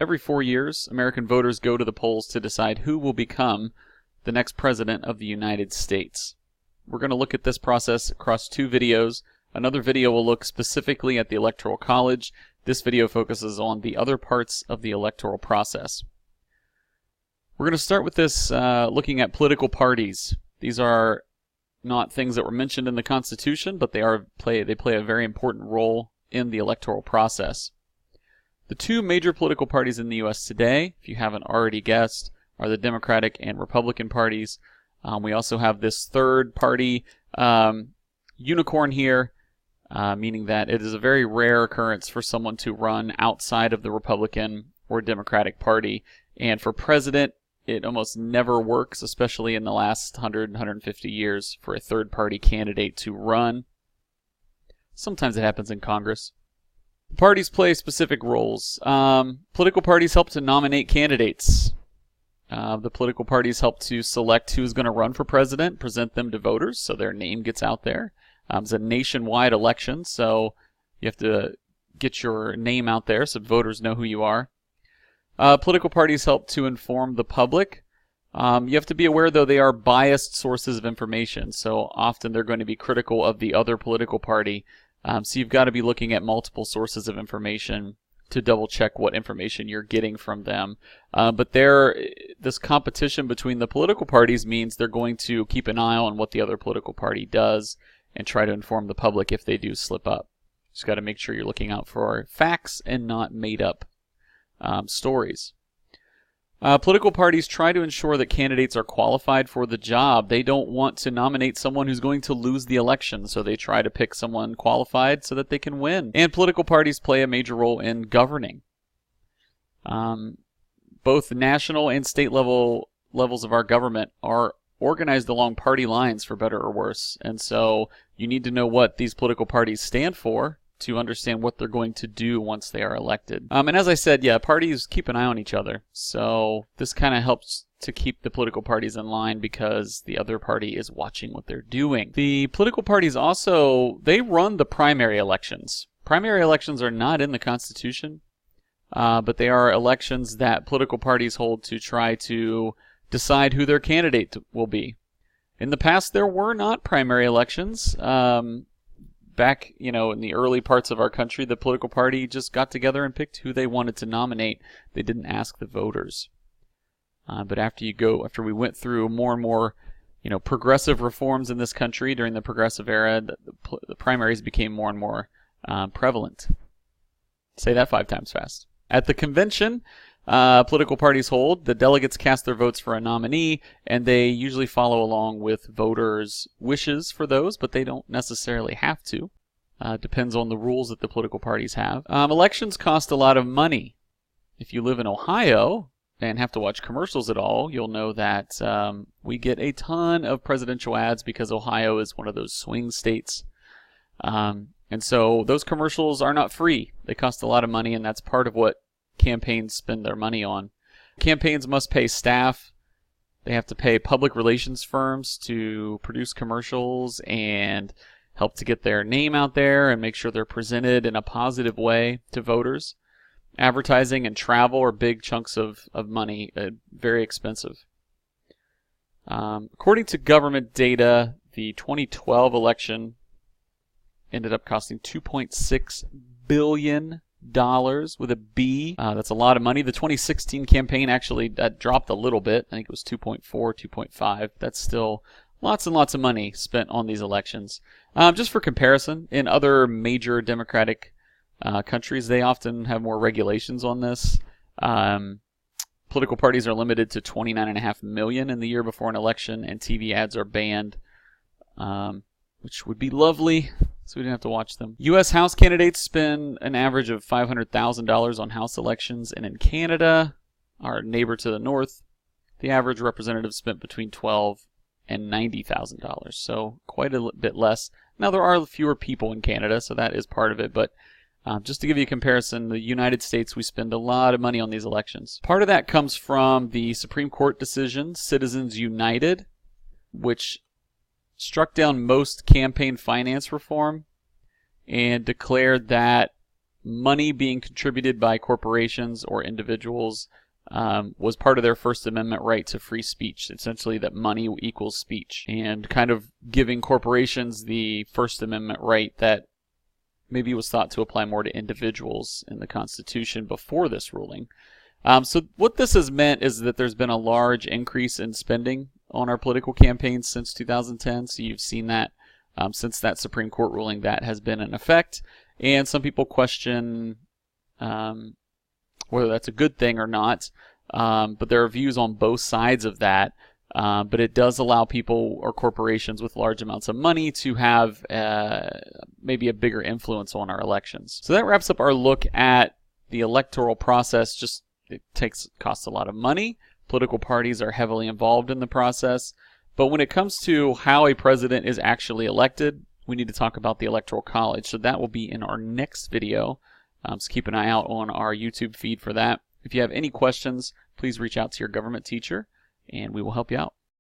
Every 4 years, American voters go to the polls to decide who will become the next president of the United States. We're going to look at this process across 2 videos. Another video will look specifically at the Electoral College. This video focuses on the other parts of the electoral process. We're going to start with this looking at political parties. These are not things that were mentioned in the Constitution, but they play a very important role in the electoral process. The 2 major political parties in the U.S. today, if you haven't already guessed, are the Democratic and Republican parties. We also have this third party unicorn here, meaning that it is a very rare occurrence for someone to run outside of the Republican or Democratic Party. And for president, it almost never works, especially in the last 150 years, for a third party candidate to run. Sometimes it happens in Congress. Parties play specific roles. Political parties help to nominate candidates. The political parties help to select who's going to run for president, present them to voters so their name gets out there. It's a nationwide election, so you have to get your name out there so voters know who you are. Political parties help to inform the public. You have to be aware, though, they are biased sources of information, so often they're going to be critical of the other political party. So you've got to be looking at multiple sources of information to double check what information you're getting from them. But this competition between the political parties means they're going to keep an eye on what the other political party does and try to inform the public if they do slip up. Just got to make sure you're looking out for facts and not made up stories. Political parties try to ensure that candidates are qualified for the job. They don't want to nominate someone who's going to lose the election, so they try to pick someone qualified so that they can win. And political parties play a major role in governing. Both national and state levels of our government are organized along party lines, for better or worse. And so you need to know what these political parties stand for to understand what they're going to do once they are elected. And as I said, parties keep an eye on each other. So this kind of helps to keep the political parties in line because the other party is watching what they're doing. The political parties also, they run the primary elections. Primary elections are not in the Constitution, but they are elections that political parties hold to try to decide who their candidate will be. In the past, there were not primary elections. Back, in the early parts of our country, the political party just got together and picked who they wanted to nominate. They didn't ask the voters. But after we went through more and more, progressive reforms in this country during the progressive era, the primaries became more and more prevalent. Say that 5 times fast. At the convention, political parties hold, the delegates cast their votes for a nominee, and they usually follow along with voters' wishes for those, but they don't necessarily have to. Depends on the rules that the political parties have. Elections cost a lot of money. If you live in Ohio and have to watch commercials at all, you'll know that we get a ton of presidential ads because Ohio is one of those swing states. And so those commercials are not free. They cost a lot of money, and that's part of what campaigns spend their money on. Campaigns must pay staff. They have to pay public relations firms to produce commercials and help to get their name out there and make sure they're presented in a positive way to voters. Advertising and travel are big chunks of money, very expensive. According to government data, the 2012 election ended up costing $2.6 billion with a B. That's a lot of money. The 2016 campaign actually dropped a little bit. I think it was 2.4, 2.5. That's still lots and lots of money spent on these elections. Just for comparison, in other major Democratic countries, they often have more regulations on this. Political parties are limited to $29.5 million in the year before an election, and TV ads are banned, which would be lovely, so we didn't have to watch them. U.S. House candidates spend an average of $500,000 on House elections, and in Canada, our neighbor to the north, the average representative spent between $12,000 and $90,000, so quite a bit less. Now, there are fewer people in Canada, so that is part of it, but just to give you a comparison, the United States, we spend a lot of money on these elections. Part of that comes from the Supreme Court decision, Citizens United, which struck down most campaign finance reform and declared that money being contributed by corporations or individuals was part of their First Amendment right to free speech, essentially that money equals speech, and kind of giving corporations the First Amendment right that maybe was thought to apply more to individuals in the Constitution before this ruling. So what this has meant is that there's been a large increase in spending on our political campaigns since 2010. So you've seen that since that Supreme Court ruling, that has been in effect. And some people question whether that's a good thing or not. But there are views on both sides of that. But it does allow people or corporations with large amounts of money to have maybe a bigger influence on our elections. So that wraps up our look at the electoral process. It costs a lot of money. Political parties are heavily involved in the process. But when it comes to how a president is actually elected, we need to talk about the Electoral College. So that will be in our next video. So keep an eye out on our YouTube feed for that. If you have any questions, please reach out to your government teacher, and we will help you out.